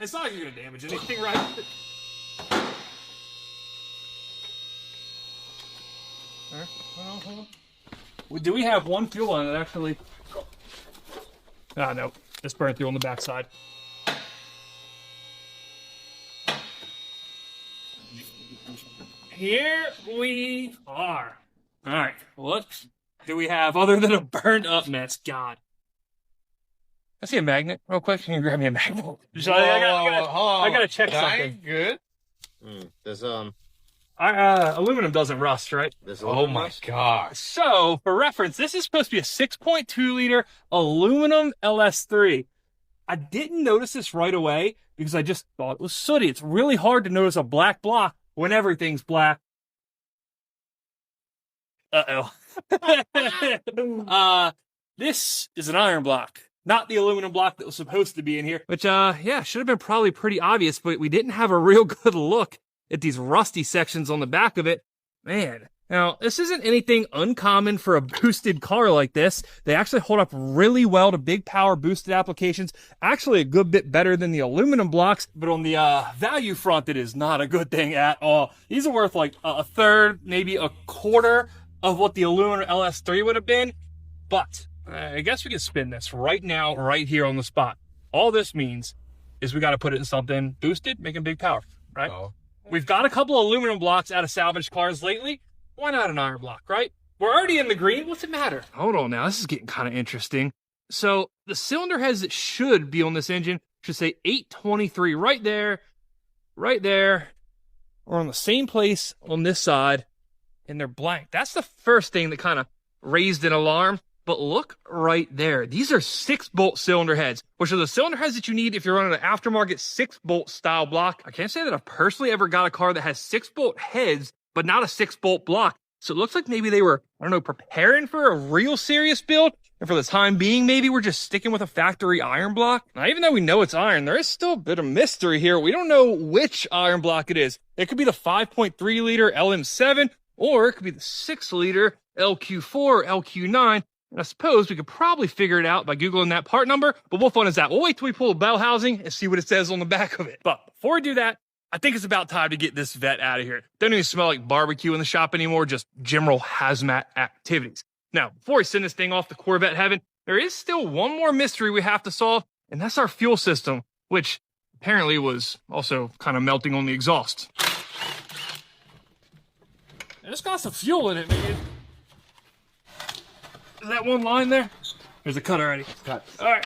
It's not like you're gonna damage anything, right? Do we have one fuel on it, actually? Ah, no. Just burned through on the backside. Here we are. All right. What do we have other than a burned up mess? God. I see a magnet real quick. Can you grab me a magnet? I gotta check something. Good. There's Aluminum doesn't rust, right? Oh my gosh. So, for reference, this is supposed to be a 6.2 liter aluminum LS3. I didn't notice this right away because I just thought it was sooty. It's really hard to notice a black block when everything's black. Uh-oh. This is an iron block, not the aluminum block that was supposed to be in here. Which, yeah, should have been probably pretty obvious, but we didn't have a real good look at these rusty sections on the back of it. Man. Now, this isn't anything uncommon for a boosted car like this. They actually hold up really well to big power boosted applications. Actually, a good bit better than the aluminum blocks. But on the value front, it is not a good thing at all. These are worth like a third, maybe a quarter of what the aluminum LS3 would have been. But I guess we can spin this right now, right here on the spot. All this means is we got to put it in something boosted, making big power, right? Oh. We've got a couple of aluminum blocks out of salvage cars lately. Why not an iron block, right? We're already in the green. What's it matter? Hold on now. This is getting kind of interesting. So the cylinder heads that should be on this engine should say 823 right there, or on the same place on this side, and they're blank. That's the first thing that kind of raised an alarm. But look right there. These are 6-bolt cylinder heads, which are the cylinder heads that you need if you're running an aftermarket 6-bolt style block. I can't say that I've personally ever got a car that has 6-bolt heads, but not a 6-bolt block. So it looks like maybe they were, I don't know, preparing for a real serious build. And for the time being, maybe we're just sticking with a factory iron block. Now, even though we know it's iron, there is still a bit of mystery here. We don't know which iron block it is. It could be the 5.3 liter LM7, or it could be the 6 liter LQ4 or LQ9. And I suppose we could probably figure it out by Googling that part number, but what fun is that? We'll wait till we pull the bell housing and see what it says on the back of it. But before we do that, I think it's about time to get this vet out of here. Doesn't even smell like barbecue in the shop anymore, just general hazmat activities. Now, before we send this thing off to Corvette heaven, there is still one more mystery we have to solve, and that's our fuel system, which apparently was also kind of melting on the exhaust. It's got some fuel in it, man. Is that one line there? There's a cut already. Cut. All right.